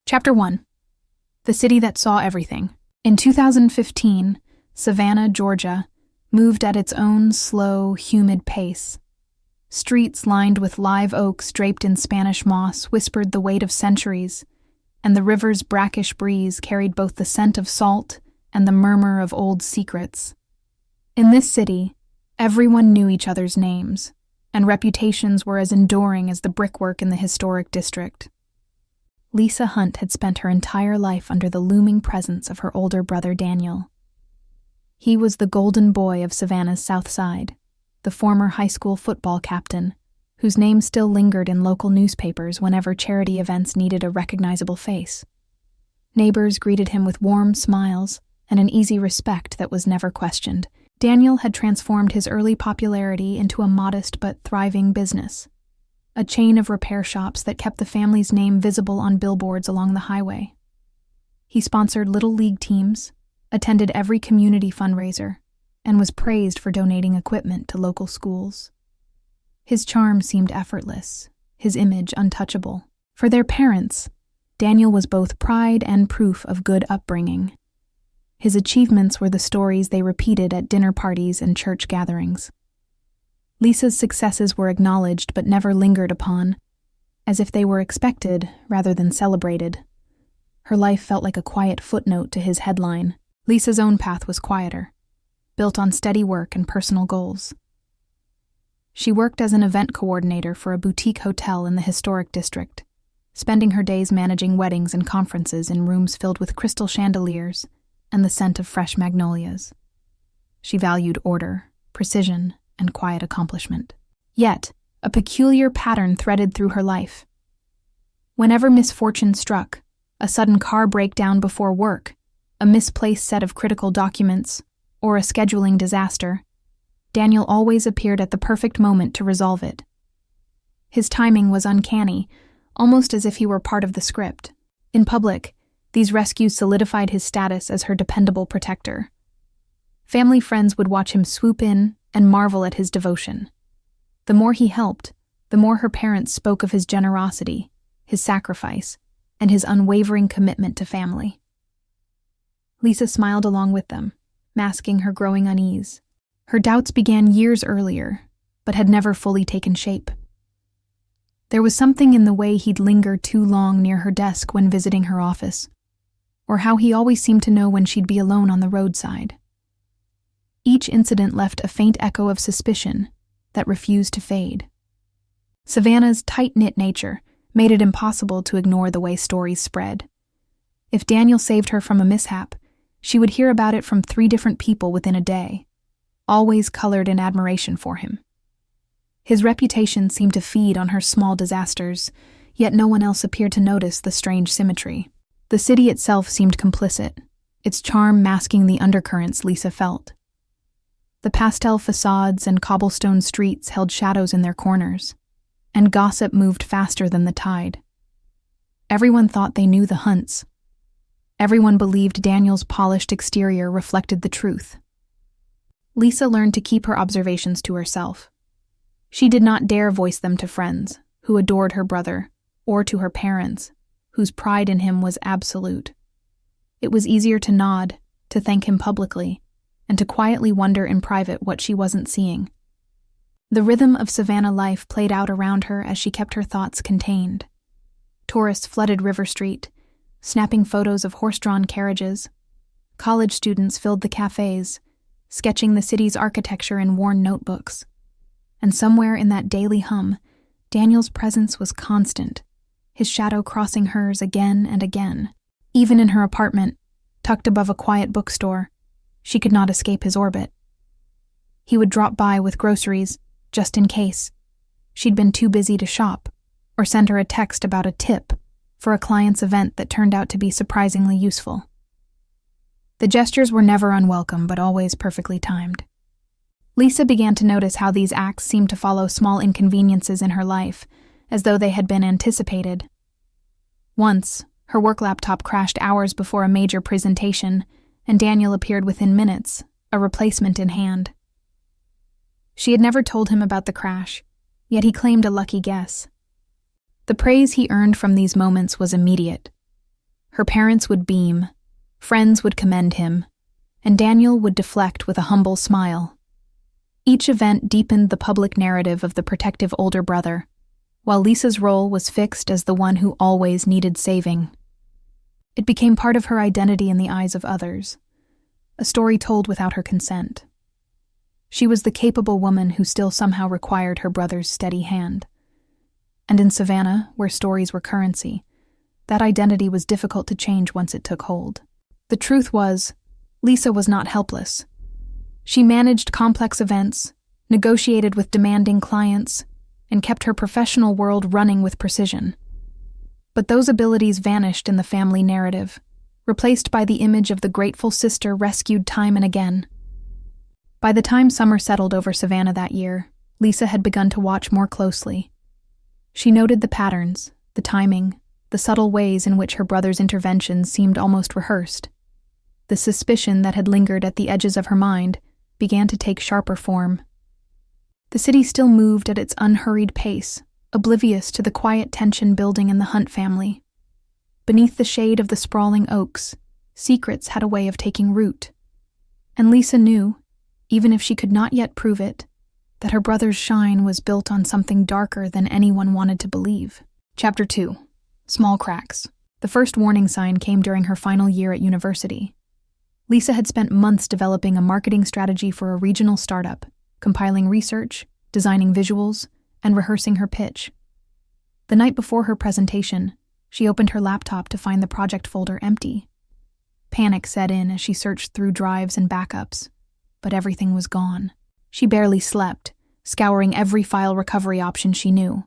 Chapter 1. The City That Saw Everything. In 2015, Savannah, Georgia, moved at its own slow, humid pace. Streets lined with live oaks draped in Spanish moss whispered the weight of centuries, and the river's brackish breeze carried both the scent of salt and the murmur of old secrets. In this city, everyone knew each other's names, and reputations were as enduring as the brickwork in the historic district. Lisa Hunt had spent her entire life under the looming presence of her older brother Daniel. He was the golden boy of Savannah's South Side, the former high school football captain, whose name still lingered in local newspapers whenever charity events needed a recognizable face. Neighbors greeted him with warm smiles and an easy respect that was never questioned. Daniel had transformed his early popularity into a modest but thriving business, a chain of repair shops that kept the family's name visible on billboards along the highway. He sponsored little league teams, attended every community fundraiser, and was praised for donating equipment to local schools. His charm seemed effortless, his image untouchable. For their parents, Daniel was both pride and proof of good upbringing. His achievements were the stories they repeated at dinner parties and church gatherings. Lisa's successes were acknowledged but never lingered upon, as if they were expected rather than celebrated. Her life felt like a quiet footnote to his headline. Lisa's own path was quieter, built on steady work and personal goals. She worked as an event coordinator for a boutique hotel in the historic district, spending her days managing weddings and conferences in rooms filled with crystal chandeliers and the scent of fresh magnolias. She valued order, precision, and quiet accomplishment. Yet, a peculiar pattern threaded through her life. Whenever misfortune struck, a sudden car breakdown before work, a misplaced set of critical documents, or a scheduling disaster, Daniel always appeared at the perfect moment to resolve it. His timing was uncanny, almost as if he were part of the script. In public, these rescues solidified his status as her dependable protector. Family friends would watch him swoop in and marvel at his devotion. The more he helped, the more her parents spoke of his generosity, his sacrifice, and his unwavering commitment to family. Lisa smiled along with them, masking her growing unease. Her doubts began years earlier, but had never fully taken shape. There was something in the way he'd linger too long near her desk when visiting her office, or how he always seemed to know when she'd be alone on the roadside. Each incident left a faint echo of suspicion that refused to fade. Savannah's tight-knit nature made it impossible to ignore the way stories spread. If Daniel saved her from a mishap, she would hear about it from 3 different people within a day, always colored in admiration for him. His reputation seemed to feed on her small disasters, yet no one else appeared to notice the strange symmetry. The city itself seemed complicit, its charm masking the undercurrents Lisa felt. The pastel facades and cobblestone streets held shadows in their corners, and gossip moved faster than the tide. Everyone thought they knew the Hunts. Everyone believed Daniel's polished exterior reflected the truth. Lisa learned to keep her observations to herself. She did not dare voice them to friends, who adored her brother, or to her parents, whose pride in him was absolute. It was easier to nod, to thank him publicly, and to quietly wonder in private what she wasn't seeing. The rhythm of Savannah life played out around her as she kept her thoughts contained. Tourists flooded River Street, snapping photos of horse-drawn carriages. College students filled the cafes, sketching the city's architecture in worn notebooks. And somewhere in that daily hum, Daniel's presence was constant, his shadow crossing hers again and again. Even in her apartment, tucked above a quiet bookstore, she could not escape his orbit. He would drop by with groceries, just in case. She'd been too busy to shop, or send her a text about a tip for a client's event that turned out to be surprisingly useful. The gestures were never unwelcome, but always perfectly timed. Lisa began to notice how these acts seemed to follow small inconveniences in her life, as though they had been anticipated. Once, her work laptop crashed hours before a major presentation, and Daniel appeared within minutes, a replacement in hand. She had never told him about the crash, yet he claimed a lucky guess. The praise he earned from these moments was immediate. Her parents would beam, friends would commend him, and Daniel would deflect with a humble smile. Each event deepened the public narrative of the protective older brother, while Lisa's role was fixed as the one who always needed saving. It became part of her identity in the eyes of others, a story told without her consent. She was the capable woman who still somehow required her brother's steady hand. And in Savannah, where stories were currency, that identity was difficult to change once it took hold. The truth was, Lisa was not helpless. She managed complex events, negotiated with demanding clients, and kept her professional world running with precision. But those abilities vanished in the family narrative, replaced by the image of the grateful sister rescued time and again. By the time summer settled over Savannah that year, Lisa had begun to watch more closely. She noted the patterns, the timing, the subtle ways in which her brother's interventions seemed almost rehearsed. The suspicion that had lingered at the edges of her mind began to take sharper form. The city still moved at its unhurried pace, oblivious to the quiet tension building in the Hunt family. Beneath the shade of the sprawling oaks, secrets had a way of taking root. And Lisa knew, even if she could not yet prove it, that her brother's shine was built on something darker than anyone wanted to believe. Chapter 2. Small Cracks. The first warning sign came during her final year at university. Lisa had spent months developing a marketing strategy for a regional startup, compiling research, designing visuals, and rehearsing her pitch. The night before her presentation, she opened her laptop to find the project folder empty. Panic set in as she searched through drives and backups, but everything was gone. She barely slept, scouring every file recovery option she knew.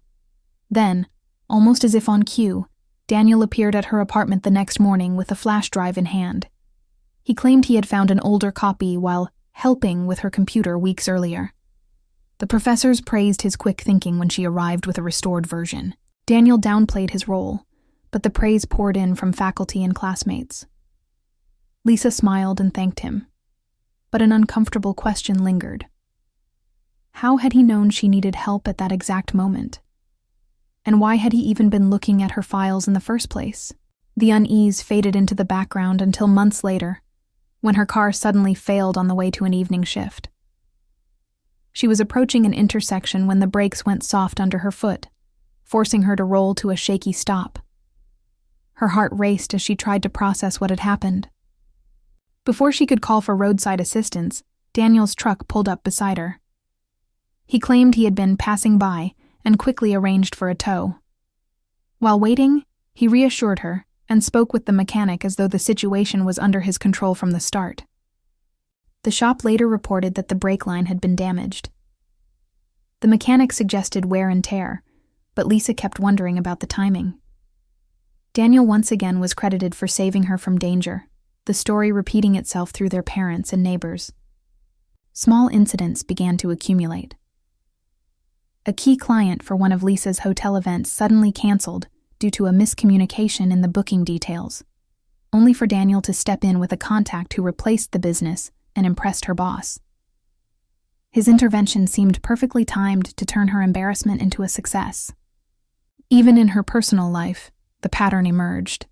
Then, almost as if on cue, Daniel appeared at her apartment the next morning with a flash drive in hand. He claimed he had found an older copy while helping with her computer weeks earlier. The professors praised his quick thinking when she arrived with a restored version. Daniel downplayed his role, but the praise poured in from faculty and classmates. Lisa smiled and thanked him, but an uncomfortable question lingered. How had he known she needed help at that exact moment? And why had he even been looking at her files in the first place? The unease faded into the background until months later, when her car suddenly failed on the way to an evening shift. She was approaching an intersection when the brakes went soft under her foot, forcing her to roll to a shaky stop. Her heart raced as she tried to process what had happened. Before she could call for roadside assistance, Daniel's truck pulled up beside her. He claimed he had been passing by and quickly arranged for a tow. While waiting, he reassured her and spoke with the mechanic as though the situation was under his control from the start. The shop later reported that the brake line had been damaged. The mechanic suggested wear and tear, but Lisa kept wondering about the timing. Daniel once again was credited for saving her from danger, the story repeating itself through their parents and neighbors. Small incidents began to accumulate. A key client for one of Lisa's hotel events suddenly canceled due to a miscommunication in the booking details, only for Daniel to step in with a contact who replaced the business and impressed her boss. His intervention seemed perfectly timed to turn her embarrassment into a success. Even in her personal life, the pattern emerged.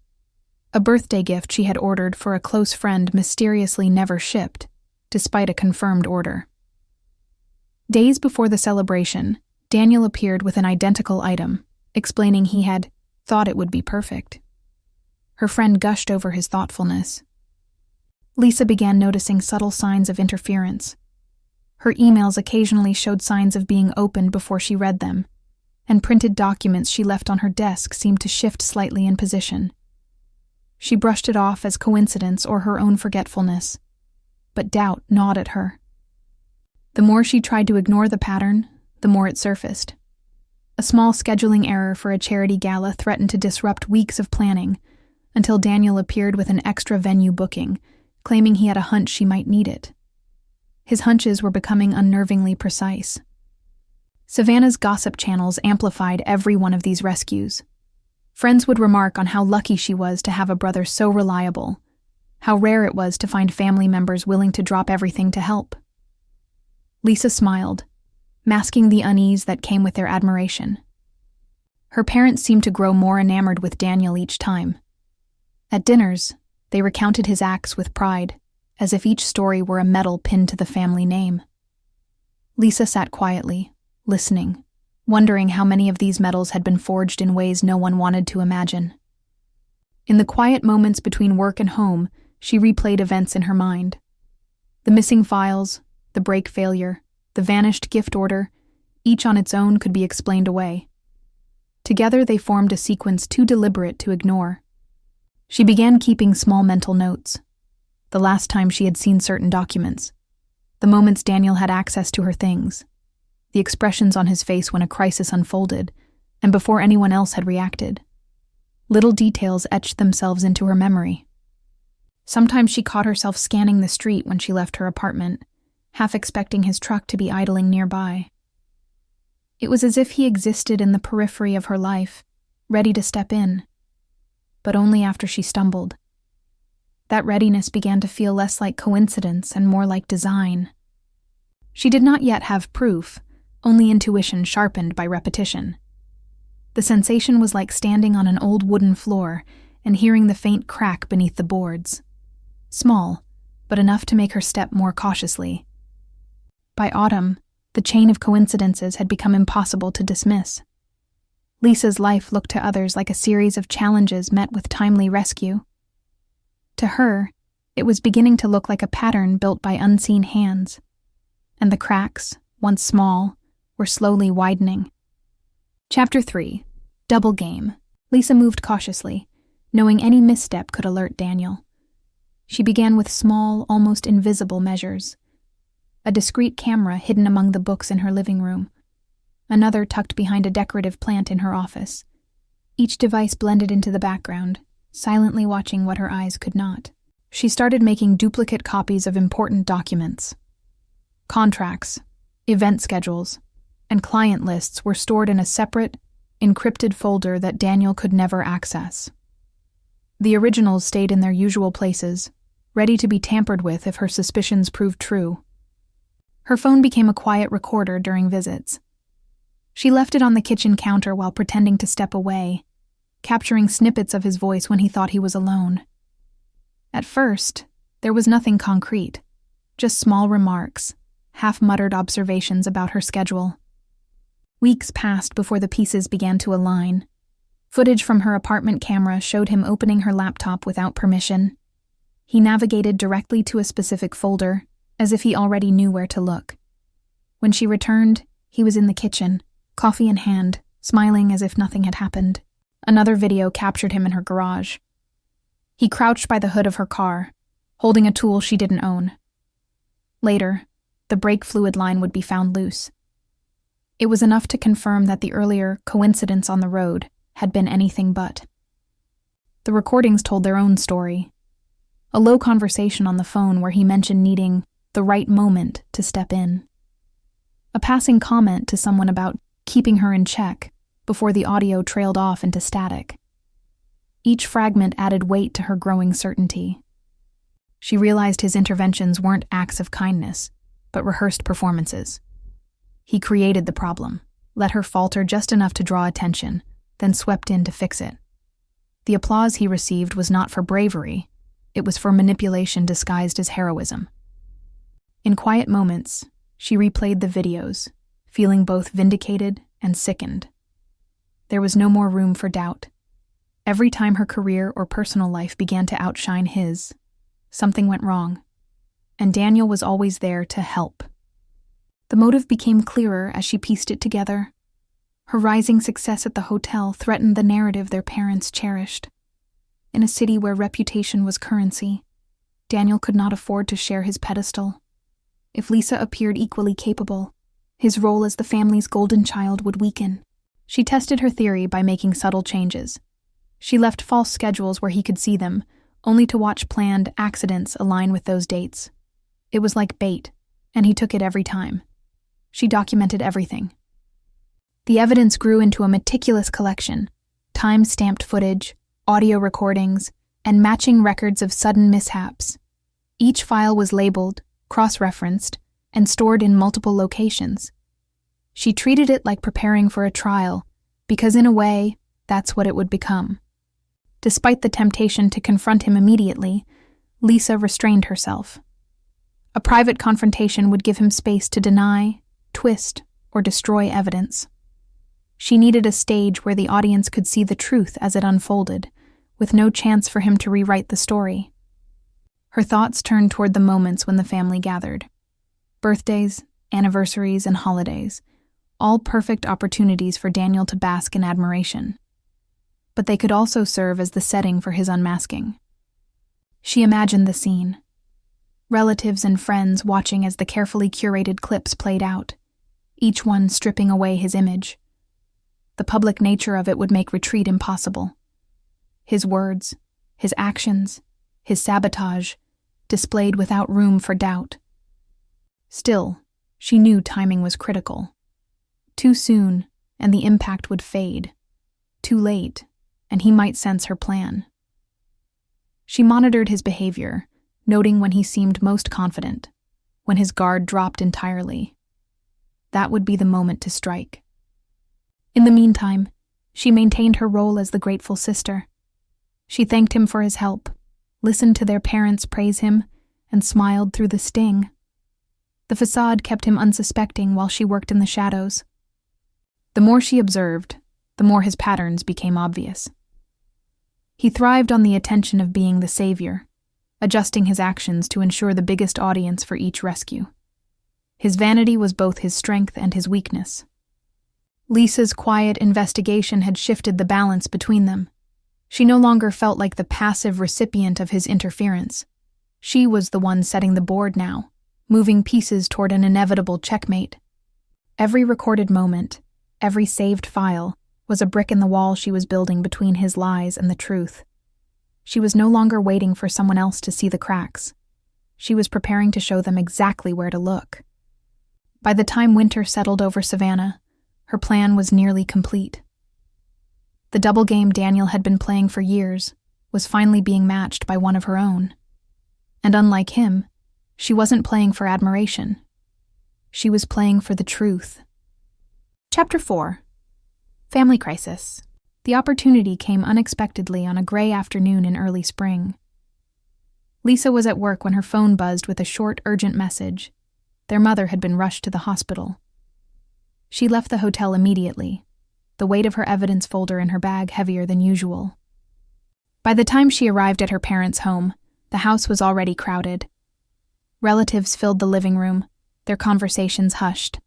A birthday gift she had ordered for a close friend mysteriously never shipped, despite a confirmed order. Days before the celebration, Daniel appeared with an identical item, explaining he had thought it would be perfect. Her friend gushed over his thoughtfulness. Lisa began noticing subtle signs of interference. Her emails occasionally showed signs of being opened before she read them, and printed documents she left on her desk seemed to shift slightly in position. She brushed it off as coincidence or her own forgetfulness, but doubt gnawed at her. The more she tried to ignore the pattern, the more it surfaced. A small scheduling error for a charity gala threatened to disrupt weeks of planning, until Daniel appeared with an extra venue booking, claiming he had a hunch she might need it. His hunches were becoming unnervingly precise. Savannah's gossip channels amplified every one of these rescues. Friends would remark on how lucky she was to have a brother so reliable, how rare it was to find family members willing to drop everything to help. Lisa smiled, masking the unease that came with their admiration. Her parents seemed to grow more enamored with Daniel each time. At dinners, they recounted his acts with pride, as if each story were a medal pinned to the family name. Lisa sat quietly, listening, wondering how many of these medals had been forged in ways no one wanted to imagine. In the quiet moments between work and home, she replayed events in her mind. The missing files, the brake failure, the vanished gift order, each on its own could be explained away. Together they formed a sequence too deliberate to ignore. She began keeping small mental notes. The last time she had seen certain documents, the moments Daniel had access to her things, the expressions on his face when a crisis unfolded, and before anyone else had reacted. Little details etched themselves into her memory. Sometimes she caught herself scanning the street when she left her apartment, half expecting his truck to be idling nearby. It was as if he existed in the periphery of her life, ready to step in, but only after she stumbled. That readiness began to feel less like coincidence and more like design. She did not yet have proof, only intuition sharpened by repetition. The sensation was like standing on an old wooden floor and hearing the faint crack beneath the boards. Small, but enough to make her step more cautiously. By autumn, the chain of coincidences had become impossible to dismiss. Lisa's life looked to others like a series of challenges met with timely rescue. To her, it was beginning to look like a pattern built by unseen hands, and the cracks, once small, were slowly widening. Chapter 3. Double Game. Lisa moved cautiously, knowing any misstep could alert Daniel. She began with small, almost invisible measures. A discreet camera hidden among the books in her living room, another tucked behind a decorative plant in her office. Each device blended into the background, silently watching what her eyes could not. She started making duplicate copies of important documents. Contracts, event schedules, and client lists were stored in a separate, encrypted folder that Daniel could never access. The originals stayed in their usual places, ready to be tampered with if her suspicions proved true. Her phone became a quiet recorder during visits. She left it on the kitchen counter while pretending to step away, capturing snippets of his voice when he thought he was alone. At first, there was nothing concrete, just small remarks, half-muttered observations about her schedule. Weeks passed before the pieces began to align. Footage from her apartment camera showed him opening her laptop without permission. He navigated directly to a specific folder, as if he already knew where to look. When she returned, he was in the kitchen, coffee in hand, smiling as if nothing had happened. Another video captured him in her garage. He crouched by the hood of her car, holding a tool she didn't own. Later, the brake fluid line would be found loose. It was enough to confirm that the earlier coincidence on the road had been anything but. The recordings told their own story. A low conversation on the phone where he mentioned needing the right moment to step in. A passing comment to someone about keeping her in check before the audio trailed off into static. Each fragment added weight to her growing certainty. She realized his interventions weren't acts of kindness, but rehearsed performances. He created the problem, let her falter just enough to draw attention, then swept in to fix it. The applause he received was not for bravery, it was for manipulation disguised as heroism. In quiet moments, she replayed the videos, feeling both vindicated and sickened. There was no more room for doubt. Every time her career or personal life began to outshine his, something went wrong, and Daniel was always there to help. The motive became clearer as she pieced it together. Her rising success at the hotel threatened the narrative their parents cherished. In a city where reputation was currency, Daniel could not afford to share his pedestal. If Lisa appeared equally capable, his role as the family's golden child would weaken. She tested her theory by making subtle changes. She left false schedules where he could see them, only to watch planned accidents align with those dates. It was like bait, and he took it every time. She documented everything. The evidence grew into a meticulous collection, time-stamped footage, audio recordings, and matching records of sudden mishaps. Each file was labeled, cross-referenced, and stored in multiple locations. She treated it like preparing for a trial, because in a way, that's what it would become. Despite the temptation to confront him immediately, Lisa restrained herself. A private confrontation would give him space to deny, twist, or destroy evidence. She needed a stage where the audience could see the truth as it unfolded, with no chance for him to rewrite the story. Her thoughts turned toward the moments when the family gathered. Birthdays, anniversaries, and holidays, all perfect opportunities for Daniel to bask in admiration. But they could also serve as the setting for his unmasking. She imagined the scene. Relatives and friends watching as the carefully curated clips played out, each one stripping away his image. The public nature of it would make retreat impossible. His words, his actions, his sabotage, displayed without room for doubt. Still, she knew timing was critical. Too soon, and the impact would fade. Too late, and he might sense her plan. She monitored his behavior, noting when he seemed most confident, when his guard dropped entirely. That would be the moment to strike. In the meantime, she maintained her role as the grateful sister. She thanked him for his help, listened to their parents praise him, and smiled through the sting. The facade kept him unsuspecting while she worked in the shadows. The more she observed, the more his patterns became obvious. He thrived on the attention of being the savior, adjusting his actions to ensure the biggest audience for each rescue. His vanity was both his strength and his weakness. Lisa's quiet investigation had shifted the balance between them. She no longer felt like the passive recipient of his interference. She was the one setting the board now, moving pieces toward an inevitable checkmate. Every recorded moment, every saved file, was a brick in the wall she was building between his lies and the truth. She was no longer waiting for someone else to see the cracks. She was preparing to show them exactly where to look. By the time winter settled over Savannah, her plan was nearly complete. The double game Daniel had been playing for years was finally being matched by one of her own. And unlike him, she wasn't playing for admiration. She was playing for the truth. Chapter 4. Family Crisis. The opportunity came unexpectedly on a gray afternoon in early spring. Lisa was at work when her phone buzzed with a short, urgent message. Their mother had been rushed to the hospital. She left the hotel immediately, the weight of her evidence folder in her bag heavier than usual. By the time she arrived at her parents' home, the house was already crowded. Relatives filled the living room, their conversations hushed.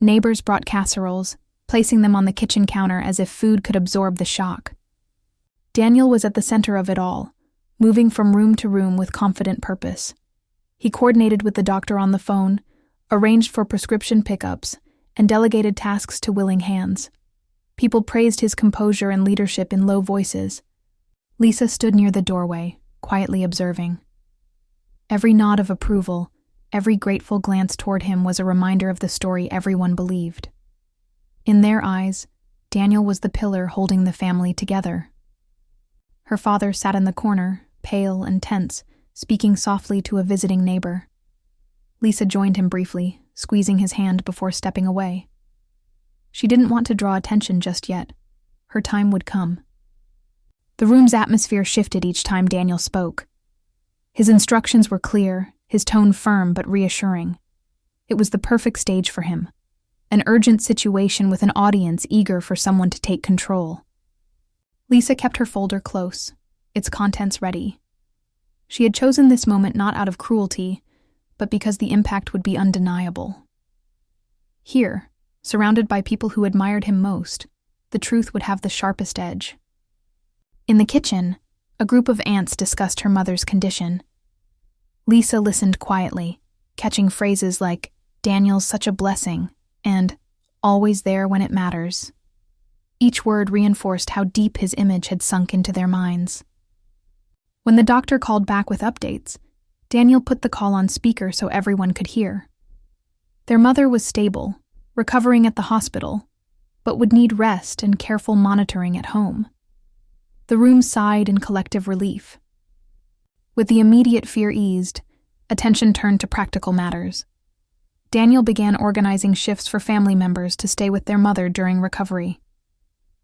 Neighbors brought casseroles, placing them on the kitchen counter as if food could absorb the shock. Daniel was at the center of it all, moving from room to room with confident purpose. He coordinated with the doctor on the phone, arranged for prescription pickups, and delegated tasks to willing hands. People praised his composure and leadership in low voices. Lisa stood near the doorway, quietly observing. Every nod of approval, every grateful glance toward him was a reminder of the story everyone believed. In their eyes, Daniel was the pillar holding the family together. Her father sat in the corner, pale and tense, speaking softly to a visiting neighbor. Lisa joined him briefly, squeezing his hand before stepping away. She didn't want to draw attention just yet. Her time would come. The room's atmosphere shifted each time Daniel spoke. His instructions were clear, his tone firm but reassuring. It was the perfect stage for him. An urgent situation with an audience eager for someone to take control. Lisa kept her folder close, its contents ready. She had chosen this moment not out of cruelty, but because the impact would be undeniable. Here, surrounded by people who admired him most, the truth would have the sharpest edge. In the kitchen, a group of aunts discussed her mother's condition. Lisa listened quietly, catching phrases like, "Daniel's such a blessing," and "always there when it matters." Each word reinforced how deep his image had sunk into their minds. When the doctor called back with updates, Daniel put the call on speaker so everyone could hear. Their mother was stable, recovering at the hospital, but would need rest and careful monitoring at home. The room sighed in collective relief. With the immediate fear eased, attention turned to practical matters. Daniel began organizing shifts for family members to stay with their mother during recovery.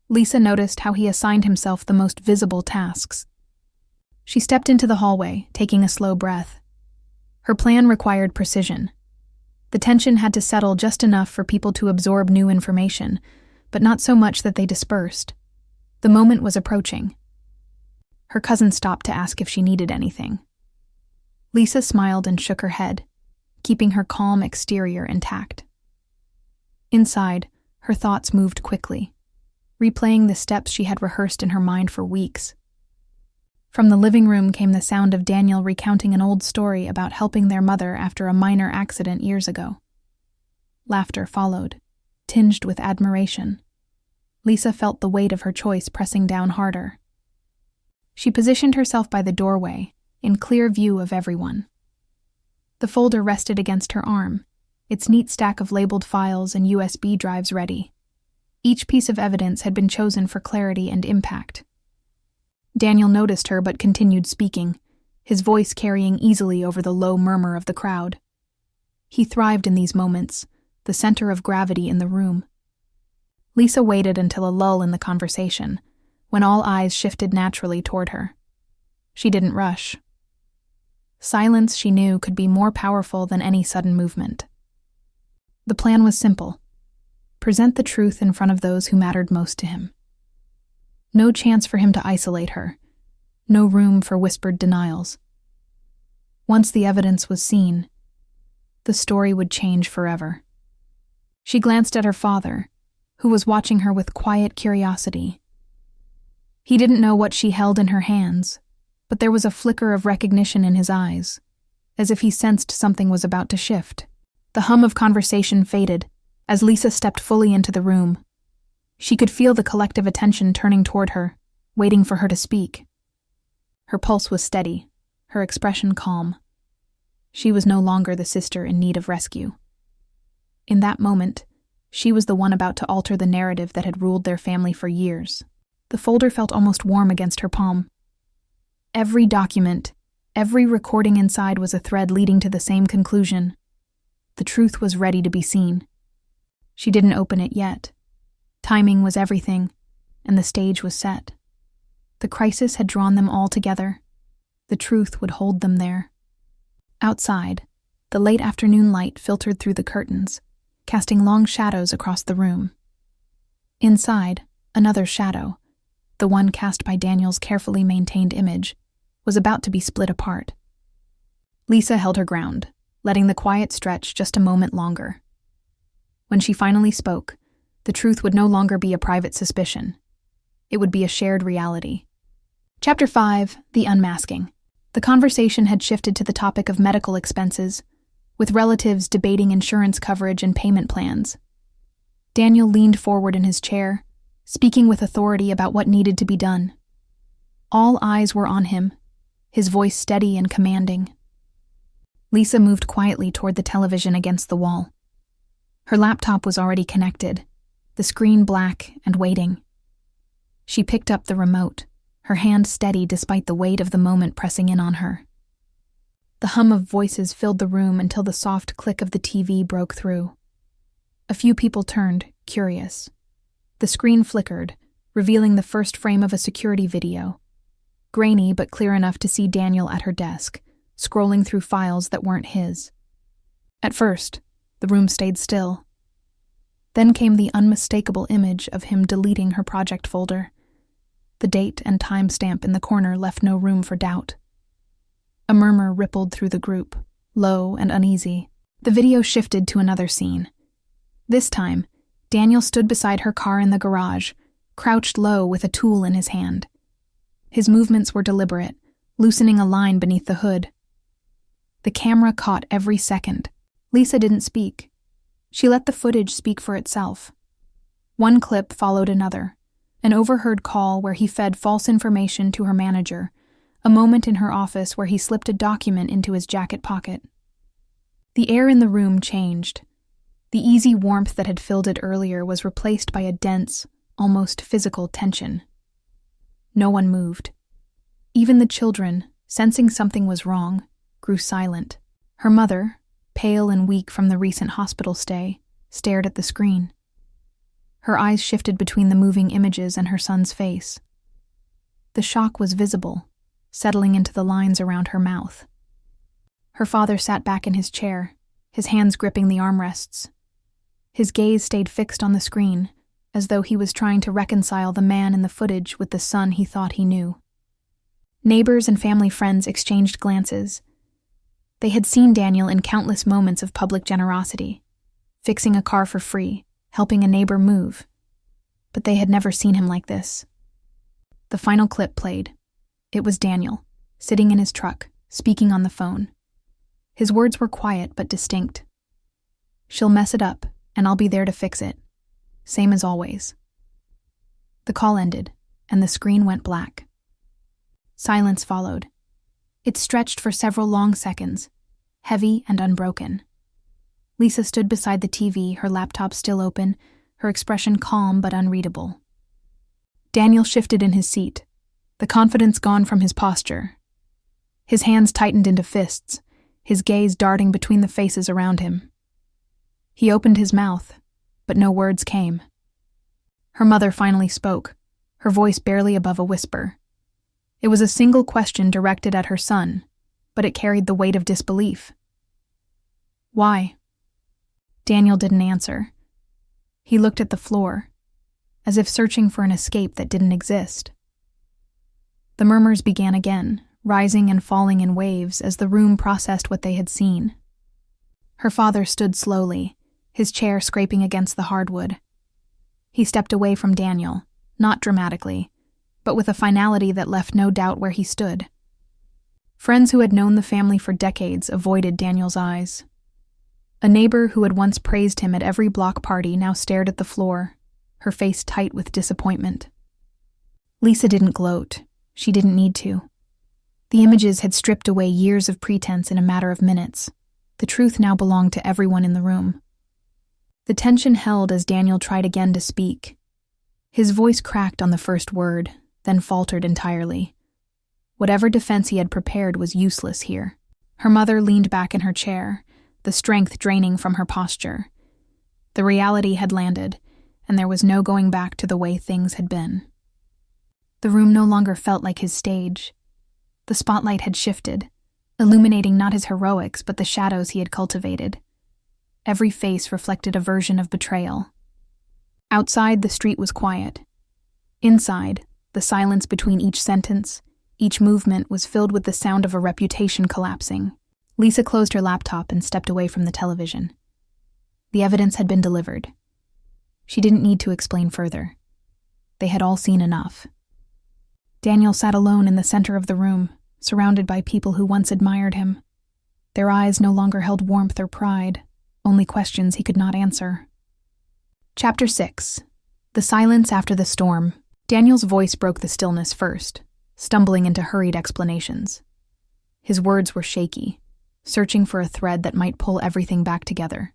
Lisa noticed how he assigned himself the most visible tasks. She stepped into the hallway, taking a slow breath. Her plan required precision. The tension had to settle just enough for people to absorb new information, but not so much that they dispersed. The moment was approaching. Her cousin stopped to ask if she needed anything. Lisa smiled and shook her head, keeping her calm exterior intact. Inside, her thoughts moved quickly, replaying the steps she had rehearsed in her mind for weeks. From the living room came the sound of Daniel recounting an old story about helping their mother after a minor accident years ago. Laughter followed, tinged with admiration. Lisa felt the weight of her choice pressing down harder. She positioned herself by the doorway, in clear view of everyone. The folder rested against her arm, its neat stack of labeled files and USB drives ready. Each piece of evidence had been chosen for clarity and impact. Daniel noticed her but continued speaking, his voice carrying easily over the low murmur of the crowd. He thrived in these moments, the center of gravity in the room. Lisa waited until a lull in the conversation, when all eyes shifted naturally toward her. She didn't rush. Silence, she knew, could be more powerful than any sudden movement. The plan was simple. Present the truth in front of those who mattered most to him. No chance for him to isolate her. No room for whispered denials. Once the evidence was seen, the story would change forever. She glanced at her father, who was watching her with quiet curiosity. He didn't know what she held in her hands, but there was a flicker of recognition in his eyes, as if he sensed something was about to shift. The hum of conversation faded as Lisa stepped fully into the room. She could feel the collective attention turning toward her, waiting for her to speak. Her pulse was steady, her expression calm. She was no longer the sister in need of rescue. In that moment, she was the one about to alter the narrative that had ruled their family for years. The folder felt almost warm against her palm. Every document, every recording inside was a thread leading to the same conclusion. The truth was ready to be seen. She didn't open it yet. Timing was everything, and the stage was set. The crisis had drawn them all together. The truth would hold them there. Outside, the late afternoon light filtered through the curtains, casting long shadows across the room. Inside, another shadow, the one cast by Daniel's carefully maintained image, was about to be split apart. Lisa held her ground, letting the quiet stretch just a moment longer. When she finally spoke, the truth would no longer be a private suspicion. It would be a shared reality. Chapter 5: The Unmasking. The conversation had shifted to the topic of medical expenses, with relatives debating insurance coverage and payment plans. Daniel leaned forward in his chair, speaking with authority about what needed to be done. All eyes were on him, his voice steady and commanding. Lisa moved quietly toward the television against the wall. Her laptop was already connected, the screen black and waiting. She picked up the remote, her hand steady despite the weight of the moment pressing in on her. The hum of voices filled the room until the soft click of the TV broke through. A few people turned, curious. The screen flickered, revealing the first frame of a security video. Grainy but clear enough to see Daniel at her desk, scrolling through files that weren't his. At first, the room stayed still. Then came the unmistakable image of him deleting her project folder. The date and timestamp in the corner left no room for doubt. A murmur rippled through the group, low and uneasy. The video shifted to another scene. This time, Daniel stood beside her car in the garage, crouched low with a tool in his hand. His movements were deliberate, loosening a line beneath the hood. The camera caught every second. Lisa didn't speak. She let the footage speak for itself. One clip followed another, an overheard call where he fed false information to her manager, a moment in her office where he slipped a document into his jacket pocket. The air in the room changed. The easy warmth that had filled it earlier was replaced by a dense, almost physical tension. No one moved. Even the children, sensing something was wrong, grew silent. Her mother, pale and weak from the recent hospital stay, stared at the screen. Her eyes shifted between the moving images and her son's face. The shock was visible, settling into the lines around her mouth. Her father sat back in his chair, his hands gripping the armrests. His gaze stayed fixed on the screen, as though he was trying to reconcile the man in the footage with the son he thought he knew. Neighbors and family friends exchanged glances. They had seen Daniel in countless moments of public generosity, fixing a car for free, helping a neighbor move. But they had never seen him like this. The final clip played. It was Daniel, sitting in his truck, speaking on the phone. His words were quiet but distinct. "She'll mess it up, and I'll be there to fix it. Same as always." The call ended, and the screen went black. Silence followed. It stretched for several long seconds, heavy and unbroken. Lisa stood beside the TV, her laptop still open, her expression calm but unreadable. Daniel shifted in his seat, the confidence gone from his posture. His hands tightened into fists, his gaze darting between the faces around him. He opened his mouth, but no words came. Her mother finally spoke, her voice barely above a whisper. It was a single question directed at her son, but it carried the weight of disbelief. "Why?" Daniel didn't answer. He looked at the floor, as if searching for an escape that didn't exist. The murmurs began again, rising and falling in waves as the room processed what they had seen. Her father stood slowly, his chair scraping against the hardwood. He stepped away from Daniel, not dramatically, but with a finality that left no doubt where he stood. Friends who had known the family for decades avoided Daniel's eyes. A neighbor who had once praised him at every block party now stared at the floor, her face tight with disappointment. Lisa didn't gloat. She didn't need to. The images had stripped away years of pretense in a matter of minutes. The truth now belonged to everyone in the room. The tension held as Daniel tried again to speak. His voice cracked on the first word, then faltered entirely. Whatever defense he had prepared was useless here. Her mother leaned back in her chair, the strength draining from her posture. The reality had landed, and there was no going back to the way things had been. The room no longer felt like his stage. The spotlight had shifted, illuminating not his heroics but the shadows he had cultivated. Every face reflected a version of betrayal. Outside, the street was quiet. Inside, the silence between each sentence, each movement was filled with the sound of a reputation collapsing. Lisa closed her laptop and stepped away from the television. The evidence had been delivered. She didn't need to explain further. They had all seen enough. Daniel sat alone in the center of the room, surrounded by people who once admired him. Their eyes no longer held warmth or pride, only questions he could not answer. Chapter 6. The Silence After the Storm. Daniel's voice broke the stillness first, stumbling into hurried explanations. His words were shaky, searching for a thread that might pull everything back together.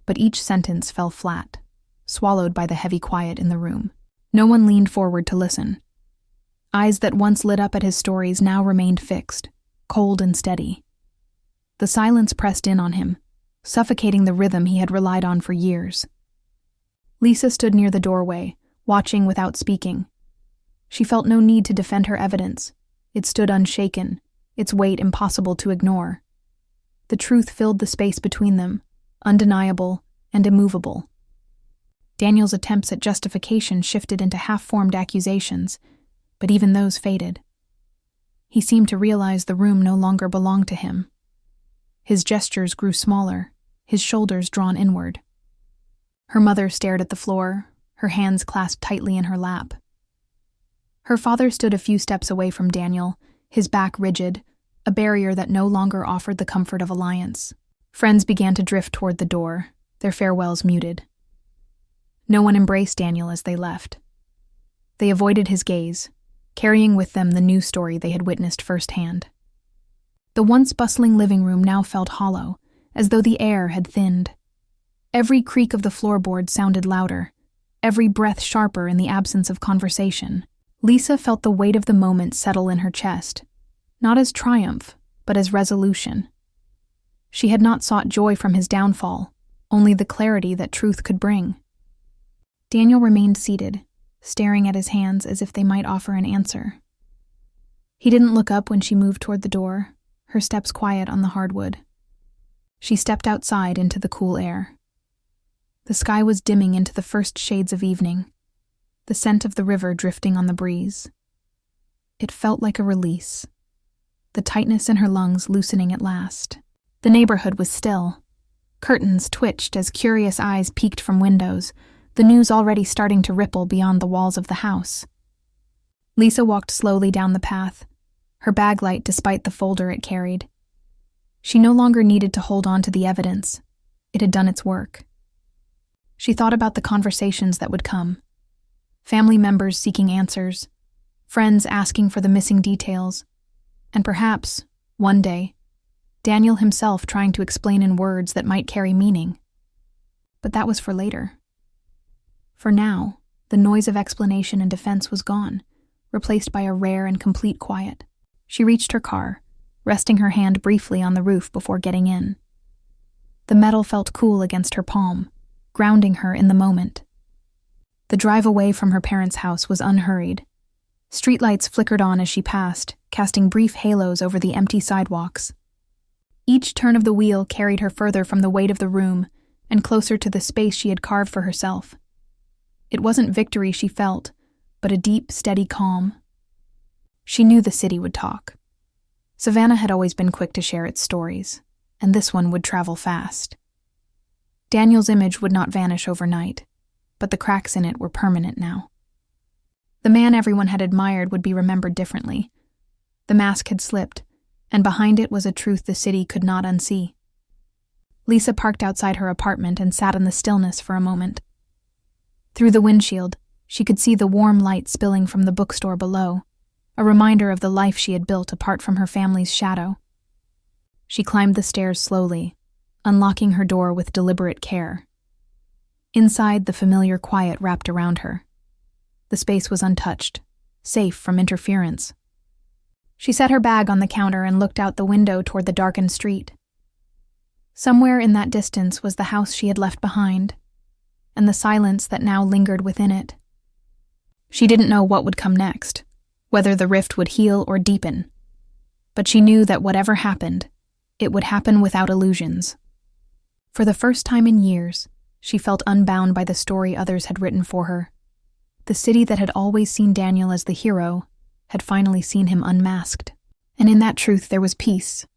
But each sentence fell flat, swallowed by the heavy quiet in the room. No one leaned forward to listen. Eyes that once lit up at his stories now remained fixed, cold and steady. The silence pressed in on him, suffocating the rhythm he had relied on for years. Lisa stood near the doorway, watching without speaking. She felt no need to defend her evidence. It stood unshaken, its weight impossible to ignore. The truth filled the space between them, undeniable and immovable. Daniel's attempts at justification shifted into half-formed accusations, but even those faded. He seemed to realize the room no longer belonged to him. His gestures grew smaller, his shoulders drawn inward. Her mother stared at the floor, her hands clasped tightly in her lap. Her father stood a few steps away from Daniel, his back rigid, a barrier that no longer offered the comfort of alliance. Friends began to drift toward the door, their farewells muted. No one embraced Daniel as they left. They avoided his gaze, carrying with them the new story they had witnessed firsthand. The once bustling living room now felt hollow, as though the air had thinned. Every creak of the floorboard sounded louder, every breath sharper in the absence of conversation. Lisa felt the weight of the moment settle in her chest, not as triumph, but as resolution. She had not sought joy from his downfall, only the clarity that truth could bring. Daniel remained seated, staring at his hands as if they might offer an answer. He didn't look up when she moved toward the door, her steps quiet on the hardwood. She stepped outside into the cool air. The sky was dimming into the first shades of evening, the scent of the river drifting on the breeze. It felt like a release, the tightness in her lungs loosening at last. The neighborhood was still. Curtains twitched as curious eyes peeked from windows, the news already starting to ripple beyond the walls of the house. Lisa walked slowly down the path, her bag light despite the folder it carried. She no longer needed to hold on to the evidence. It had done its work. She thought about the conversations that would come. Family members seeking answers, friends asking for the missing details, and perhaps, one day, Daniel himself trying to explain in words that might carry meaning. But that was for later. For now, the noise of explanation and defense was gone, replaced by a rare and complete quiet. She reached her car, resting her hand briefly on the roof before getting in. The metal felt cool against her palm, grounding her in the moment. The drive away from her parents' house was unhurried. Streetlights flickered on as she passed, casting brief halos over the empty sidewalks. Each turn of the wheel carried her further from the weight of the room and closer to the space she had carved for herself. It wasn't victory she felt, but a deep, steady calm. She knew the city would talk. Savannah had always been quick to share its stories, and this one would travel fast. Daniel's image would not vanish overnight, but the cracks in it were permanent now. The man everyone had admired would be remembered differently. The mask had slipped, and behind it was a truth the city could not unsee. Lisa parked outside her apartment and sat in the stillness for a moment. Through the windshield, she could see the warm light spilling from the bookstore below, a reminder of the life she had built apart from her family's shadow. She climbed the stairs slowly, unlocking her door with deliberate care. Inside, the familiar quiet wrapped around her. The space was untouched, safe from interference. She set her bag on the counter and looked out the window toward the darkened street. Somewhere in that distance was the house she had left behind, and the silence that now lingered within it. She didn't know what would come next, whether the rift would heal or deepen, but she knew that whatever happened, it would happen without illusions. For the first time in years, she felt unbound by the story others had written for her. The city that had always seen Daniel as the hero had finally seen him unmasked, and in that truth there was peace.